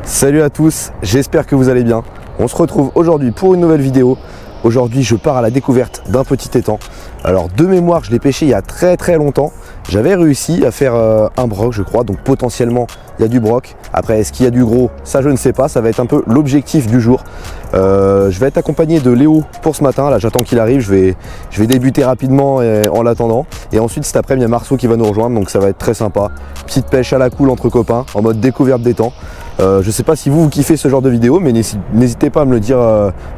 Salut à tous, j'espère que vous allez bien. On se retrouve aujourd'hui pour une nouvelle vidéo. Aujourd'hui je pars à la découverte d'un petit étang. Alors de mémoire je l'ai pêché il y a très longtemps. J'avais réussi à faire un broc je crois, donc potentiellement il y a du broc. Après est-ce qu'il y a du gros, ça je ne sais pas, ça va être un peu l'objectif du jour. Je vais être accompagné de Léo pour ce matin, là j'attends qu'il arrive, je vais débuter rapidement en l'attendant. Et ensuite cet après-midi il y a Marceau qui va nous rejoindre, donc ça va être très sympa. Petite pêche à la cool entre copains, en mode découverte d'étang. Je sais pas si vous kiffez ce genre de vidéo, mais n'hésitez pas à me le dire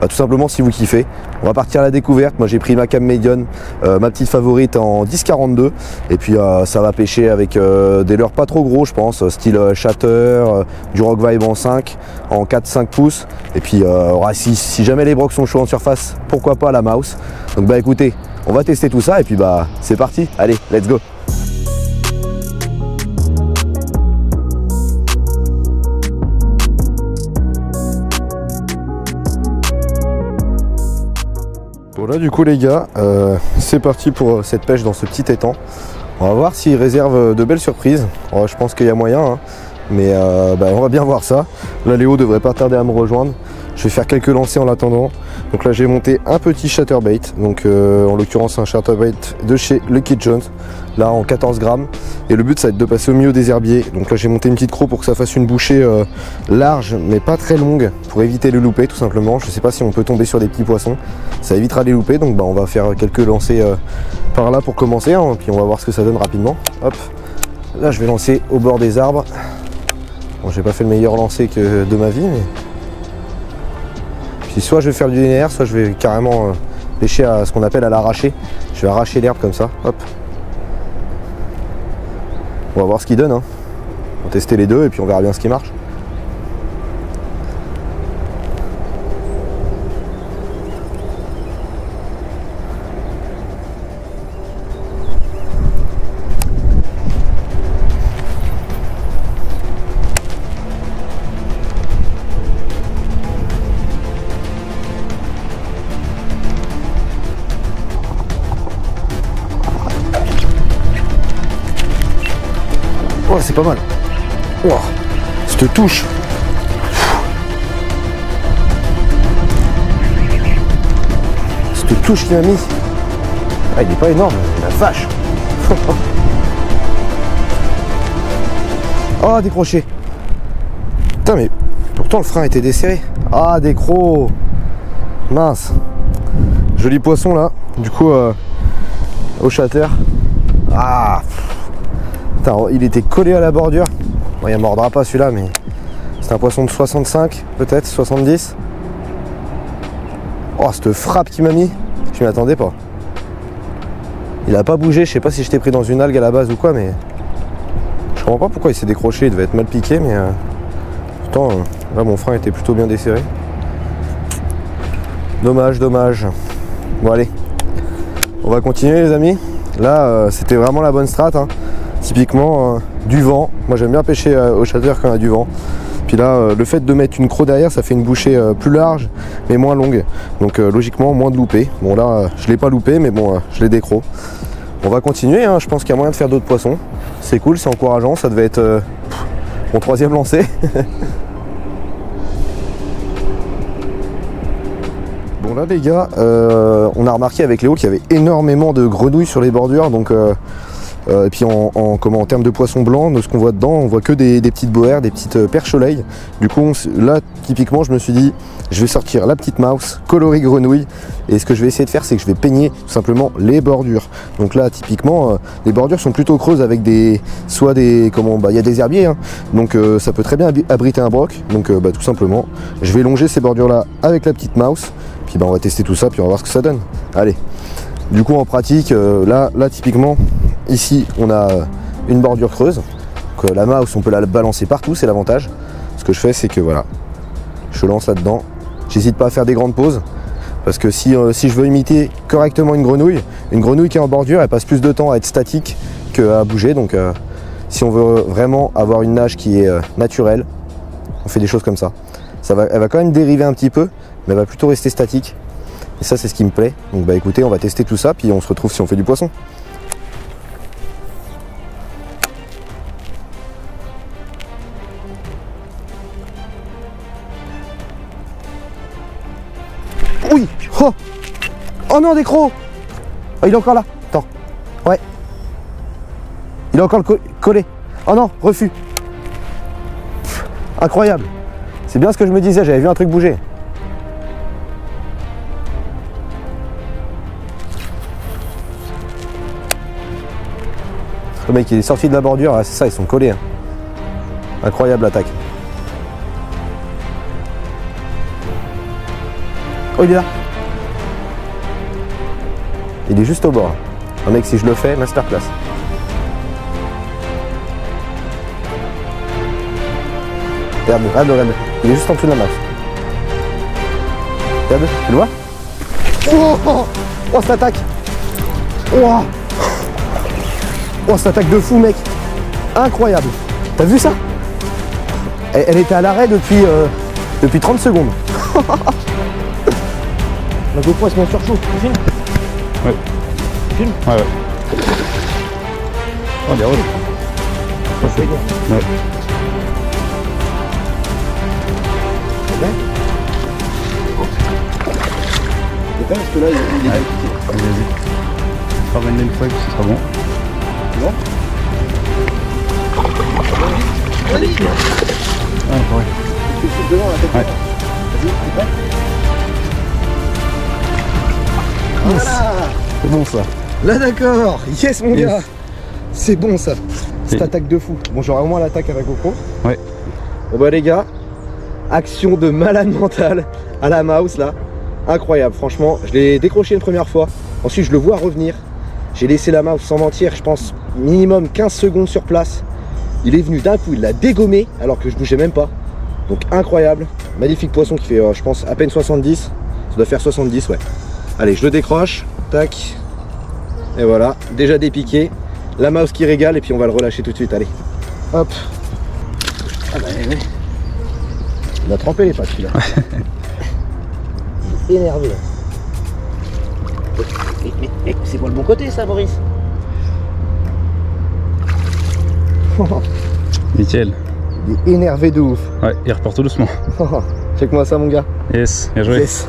tout simplement si vous kiffez. On va partir à la découverte. Moi j'ai pris ma cam médium, ma petite favorite en 10-42, et puis ça va pêcher avec des leurres pas trop gros je pense, style shatter, du rock vibe en 5, en 4-5 pouces, et puis si jamais les brocs sont chauds en surface, pourquoi pas la mouse. Donc bah écoutez, on va tester tout ça et puis bah c'est parti, allez let's go. Bon là du coup les gars, c'est parti pour cette pêche dans ce petit étang. On va voir s'il réserve de belles surprises. Je pense qu'il y a moyen, hein. Mais on va bien voir ça. Là Léo devrait pas tarder à me rejoindre. Je vais faire quelques lancers en l'attendant. Donc là j'ai monté un petit chatterbait, donc en l'occurrence un chatterbait de chez Lucky Jones, là en 14 grammes. Et le but ça va être de passer au milieu des herbiers. Donc là j'ai monté une petite croc pour que ça fasse une bouchée large mais pas très longue, pour éviter les loupés tout simplement. Je sais pas si on peut tomber sur des petits poissons, ça évitera les loupés. Donc on va faire quelques lancers par là pour commencer, hein, puis on va voir ce que ça donne rapidement. Hop, là je vais lancer au bord des arbres. Bon, j'ai pas fait le meilleur lancer que de ma vie, mais puis soit je vais faire du linéaire, soit je vais carrément pêcher à ce qu'on appelle à l'arraché. Je vais arracher l'herbe comme ça, hop. On va voir ce qu'il donne, hein. On va tester les deux et puis on verra bien ce qui marche. Oh, c'est pas mal. Oh, cette touche. Cette touche qu'il m'a mis. Ah, il est pas énorme, la vache. Oh, décroché. Putain, mais pourtant le frein était desserré. Ah, des crocs. Mince. Joli poisson là. Du coup, au shatter. Ah. Putain, il était collé à la bordure. Bon, il ne mordra pas celui-là, mais c'est un poisson de 65, peut-être 70. Oh, cette frappe qu'il m'a mis, je m'y attendais pas. Il a pas bougé, je sais pas si je t'ai pris dans une algue à la base ou quoi, mais je comprends pas pourquoi il s'est décroché, il devait être mal piqué, mais pourtant là mon frein était plutôt bien desserré. Dommage. Bon allez, on va continuer les amis. Là c'était vraiment la bonne strat, hein. Typiquement du vent, moi j'aime bien pêcher au shatter quand il y a du vent. Puis là le fait de mettre une croc derrière, ça fait une bouchée plus large mais moins longue, donc logiquement moins de loupés. Bon là je l'ai pas loupé, mais bon je l'ai décroc. On va continuer, hein. Je pense qu'il y a moyen de faire d'autres poissons. C'est cool, c'est encourageant, ça devait être mon troisième lancer. Bon là les gars, on a remarqué avec Léo qu'il y avait énormément de grenouilles sur les bordures, donc et puis en termes de poissons blancs, de ce qu'on voit dedans, on voit que des petites boers, des petites perche-soleil. Du coup là typiquement je me suis dit je vais sortir la petite mouse coloris grenouille, et ce que je vais essayer de faire c'est que je vais peigner tout simplement les bordures. Donc là typiquement les bordures sont plutôt creuses avec il y a des herbiers, hein. Donc ça peut très bien abriter un broc. Donc tout simplement je vais longer ces bordures là avec la petite mouse, puis on va tester tout ça puis on va voir ce que ça donne. Allez, du coup en pratique là typiquement ici on a une bordure creuse, donc la mouse on peut la balancer partout, c'est l'avantage. Ce que je fais c'est que voilà, je lance là dedans, j'hésite pas à faire des grandes pauses, parce que si je veux imiter correctement une grenouille qui est en bordure, elle passe plus de temps à être statique qu'à bouger. Donc si on veut vraiment avoir une nage qui est naturelle, on fait des choses comme ça. Elle va quand même dériver un petit peu, mais elle va plutôt rester statique. Et ça c'est ce qui me plaît. Donc bah écoutez, on va tester tout ça, puis on se retrouve si on fait du poisson. Oui. Oh, oh non, des crocs. Oh, il est encore là. Attends. Ouais. Il est encore collé. Oh non, refus. Pff, incroyable. C'est bien ce que je me disais, j'avais vu un truc bouger. Le mec, il est sorti de la bordure. Ah, c'est ça, ils sont collés. Hein. Incroyable l'attaque. Oh, il est là. Il est juste au bord. Un mec, si je le fais, masterclass. Regarde, regarde, regarde. Il est juste en dessous de la masse. Regarde, tu le vois? Oh, oh, cette attaque. Oh, oh, cette attaque de fou, mec. Incroyable. T'as vu ça? Elle était à l'arrêt depuis 30 secondes. La GoPro, elle se met sur chaud. Tu filmes? Ouais. Tu filmes? Ouais, ouais. Oh, bien, ouais. Ouais. Parce que là, il est Vas-y. Ramène-le une fois et puis ce sera bon. bon. Vas-y. Ah, ouais. Devant la tête. Ouais. Vas-y, tu prêt? Voilà. C'est bon ça. Là d'accord. Yes mon gars. C'est bon ça. Cette attaque de fou. Bon, j'aurai au moins l'attaque à la GoPro. Ouais. Bon bah les gars, action de malade mental à la mouse là. Incroyable, franchement, je l'ai décroché une première fois, ensuite je le vois revenir, j'ai laissé la mouse sans mentir, je pense minimum 15 secondes sur place, il est venu d'un coup, il l'a dégommé alors que je bougeais même pas, donc incroyable, magnifique poisson qui fait je pense à peine 70, ça doit faire 70 ouais. Allez, je le décroche, tac, et voilà, déjà dépiqué, la mouse qui régale et puis on va le relâcher tout de suite, allez, hop, ah bah ouais. On a trempé les pattes celui-là. Énervé. Mais c'est pas le bon côté ça, Maurice. Nickel. Il est énervé de ouf. Ouais, il repart tout doucement. Check-moi ça mon gars. Yes, bien joué. Yes.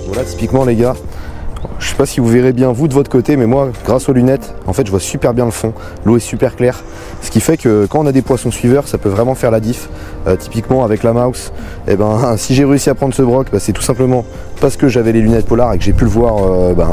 Voilà typiquement les gars. Je sais pas si vous verrez bien vous de votre côté, mais moi grâce aux lunettes en fait je vois super bien le fond, l'eau est super claire, ce qui fait que quand on a des poissons suiveurs ça peut vraiment faire la diff. Typiquement avec la mouse, et ben, si j'ai réussi à prendre ce broc, c'est tout simplement parce que j'avais les lunettes polar et que j'ai pu le voir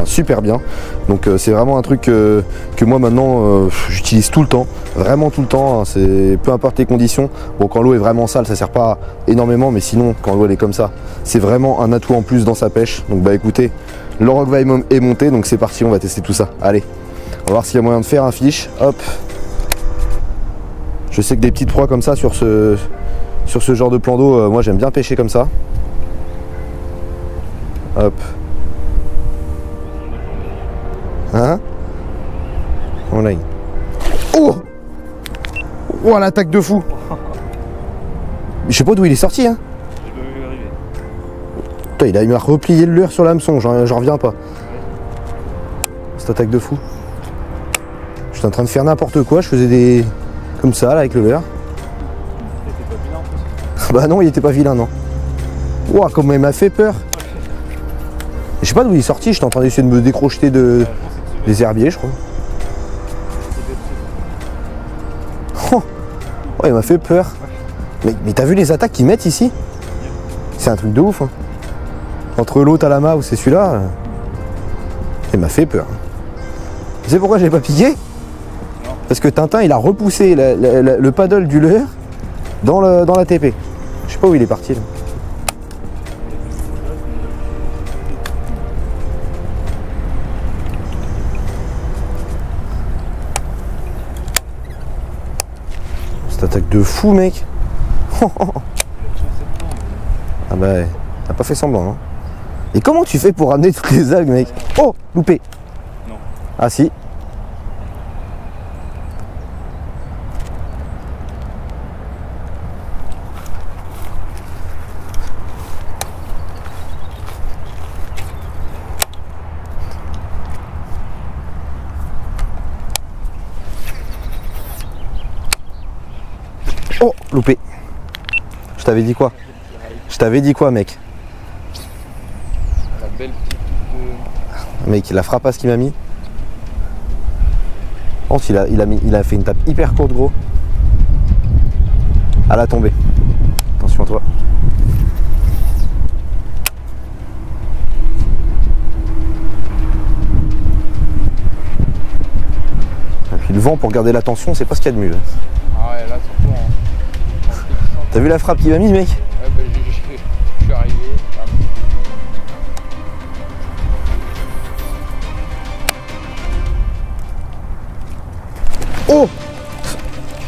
super bien. Donc c'est vraiment un truc que moi maintenant j'utilise tout le temps, vraiment tout le temps, hein, c'est peu importe les conditions. Bon, quand l'eau est vraiment sale ça sert pas énormément, mais sinon quand l'eau elle est comme ça c'est vraiment un atout en plus dans sa pêche. Donc bah écoutez, le rock est monté, donc c'est parti, on va tester tout ça. Allez, on va voir s'il y a moyen de faire un fiche. Hop. Je sais que des petites proies comme ça sur ce genre de plan d'eau, moi j'aime bien pêcher comme ça. Hop. Hein? On l'a. Oh! Oh l'attaque de fou! Je sais pas d'où il est sorti, hein? Putain, il m'a replié le leurre sur l'hameçon, j'en reviens pas. Cette attaque de fou. J'étais en train de faire n'importe quoi, je faisais des... comme ça là avec le leurre. Bah non, il était pas vilain, non. Ouah, comment il m'a fait peur. Je sais pas d'où il est sorti, j'étais en train d'essayer de me décrocher des herbiers, je crois. Oh, il m'a fait peur. Mais t'as vu les attaques qu'ils mettent ici? C'est un truc de ouf, hein. Entre l'autre à la main ou c'est celui-là, il m'a fait peur. Tu sais pourquoi je l'ai pas piqué? Parce que Tintin il a repoussé le paddle du leurre dans la TP. Je sais pas où il est parti là. Cette attaque de fou mec. Ah bah t'as pas fait semblant hein. Et comment tu fais pour ramener toutes les algues mec? Oh loupé. Non. Ah si. Oh, loupé. Je t'avais dit quoi? Je t'avais dit quoi, mec? La belle petite Mec, la frappe à ce qu'il m'a mis. Je pense qu'il a fait une tape hyper courte, gros. À la tombée. Attention à toi. Et puis le vent pour garder la tension, c'est pas ce qu'il y a de mieux. Ah ouais, là surtout en T'as vu la frappe qu'il m'a mis, mec? ouais, bah, je suis arrivé. Oh!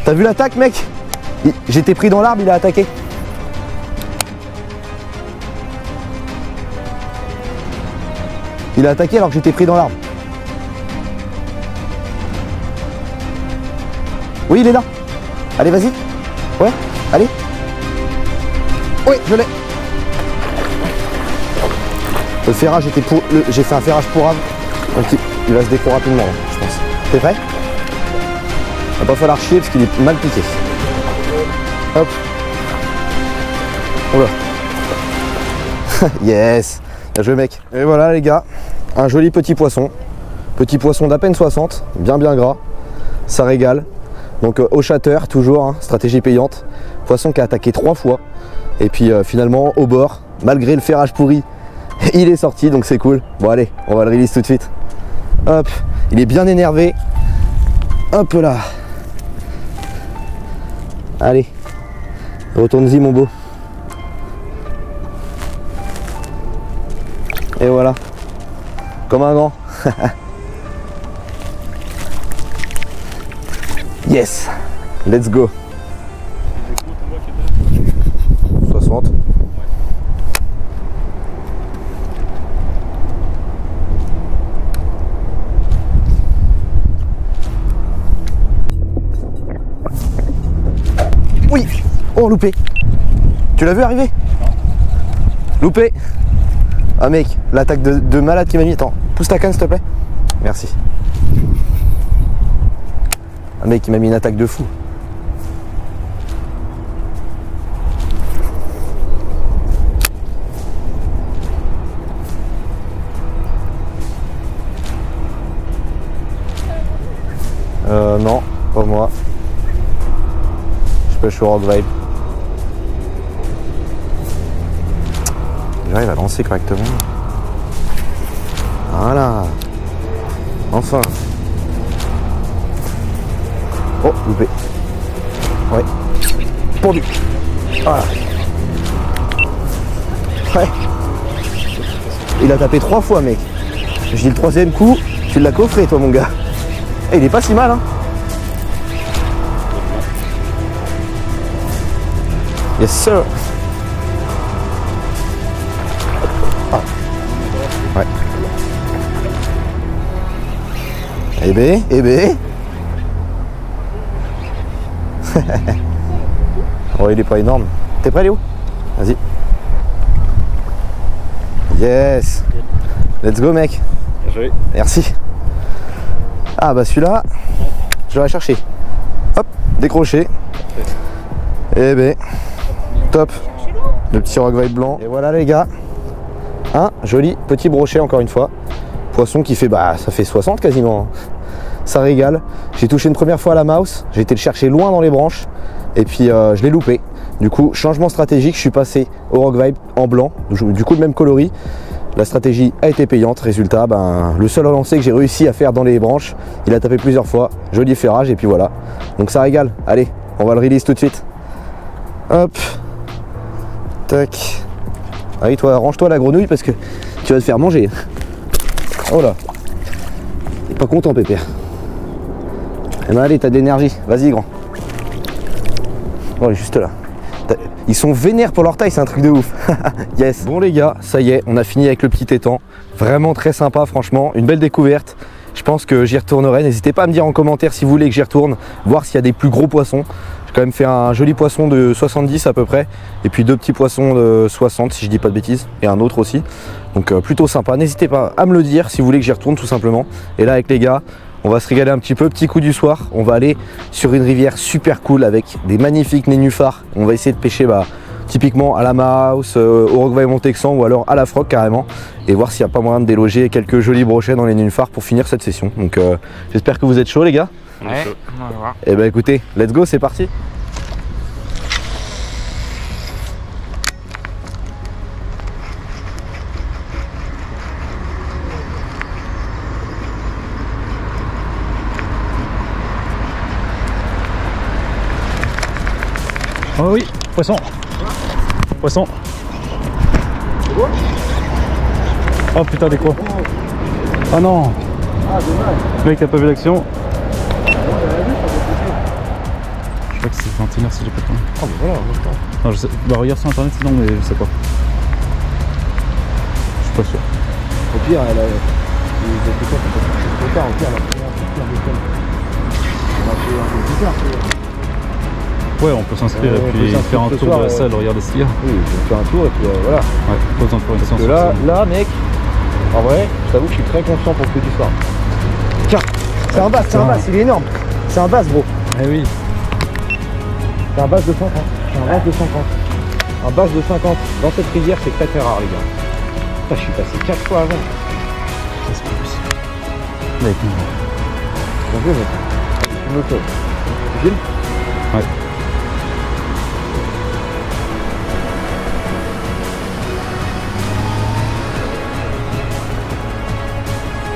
T'as vu l'attaque, mec? J'étais pris dans l'arbre, il a attaqué. Il a attaqué alors que j'étais pris dans l'arbre. Oui, il est là. Allez, vas-y. Ouais, allez. Oui, je l'ai. Le ferrage était pour... J'ai fait un ferrage pour ave. Donc il va se découvrir rapidement, je pense. T'es prêt? Il va pas falloir chier parce qu'il est mal piqué. Hop. Oula. Yes. Bien joué, mec. Et voilà, les gars. Un joli petit poisson. Petit poisson d'à peine 60. Bien gras. Ça régale. Donc au shatter, toujours, hein, stratégie payante. Poisson qui a attaqué 3 fois. Et puis finalement, au bord, malgré le ferrage pourri, il est sorti. Donc c'est cool. Bon, allez, on va le release tout de suite. Hop. Il est bien énervé. Hop là. Allez, retourne-y mon beau. Et voilà, comme un grand. Yes, let's go. 60. Oui. Oh, loupé. Tu l'as vu arriver? Non. Loupé. Ah mec, l'attaque de malade qui m'a mis. Attends, pousse ta canne s'il te plaît. Merci. Ah mec, il m'a mis une attaque de fou. Non, pas moi. Je suis au rock vibe. J'arrive à lancer correctement. Voilà. Enfin. Oh, loupé. Ouais. Pendu. Voilà. Ouais. Il a tapé 3 fois, mec. J'ai dit le 3e coup, tu l'as coffré, toi, mon gars. Et il est pas si mal, hein. Yes sir. Ah. Ouais. Eh ben. Oh, il est pas énorme. T'es prêt, Léo? Vas-y. Yes. Let's go, mec. Merci. Ah bah celui-là, je vais aller chercher. Hop, décroché. Eh ben. Top, le petit rock vibe blanc. Et voilà les gars, un joli petit brochet encore une fois. Poisson qui fait, bah ça fait 60 quasiment. Ça régale. J'ai touché une première fois à la mouse, j'ai été le chercher loin dans les branches et puis je l'ai loupé. Du coup, changement stratégique, je suis passé au rock vibe en blanc, du coup le même coloris. La stratégie a été payante, résultat, ben, le seul lancer que j'ai réussi à faire dans les branches, il a tapé plusieurs fois, joli ferrage et puis voilà. Donc ça régale, allez, on va le release tout de suite. Hop. Tac. Allez toi, range-toi la grenouille parce que tu vas te faire manger. Oh là. T'es pas content pépère. Eh ben allez, t'as de l'énergie, vas-y grand. Oh, il est juste là. Ils sont vénères pour leur taille, c'est un truc de ouf. Yes. Bon les gars, ça y est, on a fini avec le petit étang. Vraiment très sympa franchement, une belle découverte. Je pense que j'y retournerai. N'hésitez pas à me dire en commentaire si vous voulez que j'y retourne, voir s'il y a des plus gros poissons. J'ai quand même fait un joli poisson de 70 à peu près, et puis 2 petits poissons de 60 si je dis pas de bêtises, et un autre aussi. Donc plutôt sympa. N'hésitez pas à me le dire si vous voulez que j'y retourne tout simplement. Et là avec les gars, On va se régaler un petit peu, petit coup du soir. On va aller sur une rivière super cool avec des magnifiques nénuphars. On va essayer de pêcher typiquement à la Maus, au Roquevaille Montexan ou alors à la Froc carrément. Et voir s'il n'y a pas moyen de déloger quelques jolis brochets dans les nénuphars pour finir cette session. Donc j'espère que vous êtes chauds les gars. Ouais, on va voir. Et bah écoutez, let's go, c'est parti. Oh oui, poisson. Poisson. Oh putain, des crocs. Ah non. Ah dommage. Le mec, t'as pas vu l'action? Je crois que c'est 21h si j'ai pas de temps. Ah bah voilà, Non, je sais. Bah regarde sur internet sinon, mais je sais pas. Je suis pas sûr. au pire, elle a... Trop tard, au pire, elle a pris un peu plus on a fait un peu plus tard. Ouais, on peut s'inscrire et puis faire un tour de la salle, regarder ce qu'il y a. Oui, je vais faire un tour et puis voilà. Ouais, pas besoin de faire une séance. Parce que là, mec, en vrai, je t'avoue que je suis très confiant pour le coup du soir. Tiens, c'est un bass, il est énorme. C'est un bass, gros. Eh oui. C'est un bass de 50. C'est un bass de 50. Un bass de 50 dans cette rivière, c'est très très rare, les gars. Putain, je suis passé 4 fois avant. Ça c'est pas possible. Mec, non. Bien joué, mec. Tu me fais. Tu filmes ? Ouais.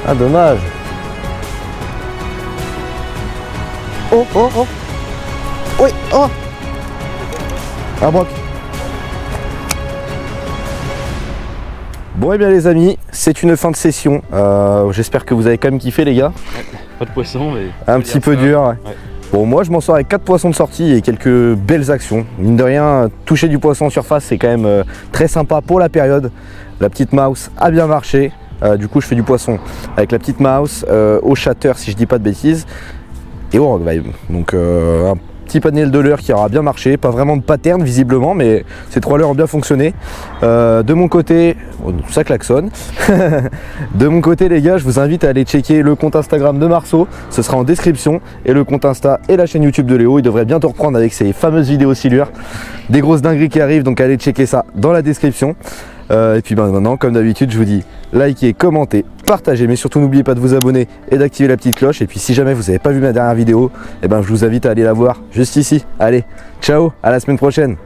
Ah, dommage. Oh, oh, oh. Oui, oh. Un broc. Bon, et bien les amis, c'est une fin de session. J'espère que vous avez quand même kiffé, les gars. Pas de poisson, mais. Un petit peu dur. Ouais. Ouais. Bon, moi je m'en sors avec 4 poissons de sortie et quelques belles actions. Mine de rien, toucher du poisson en surface, c'est quand même très sympa pour la période. La petite Maus a bien marché. Du coup, je fais du poisson avec la petite Maus au shatter, si je dis pas de bêtises, et au Roquevaille. Donc un petit panel de leurre qui aura bien marché, pas vraiment de pattern visiblement, mais ces 3 leurres ont bien fonctionné. De mon côté, bon, ça klaxonne. De mon côté, les gars, je vous invite à aller checker le compte Instagram de Marceau, ce sera en description, et le compte Insta et la chaîne YouTube de Léo. Il devrait bientôt reprendre avec ses fameuses vidéos silures. Des grosses dingueries qui arrivent, donc allez checker ça dans la description. Et puis maintenant, comme d'habitude, je vous dis likez, commentez, partagez, mais surtout n'oubliez pas de vous abonner et d'activer la petite cloche. Et puis si jamais vous n'avez pas vu ma dernière vidéo, eh ben, je vous invite à aller la voir juste ici. Allez, ciao, à la semaine prochaine.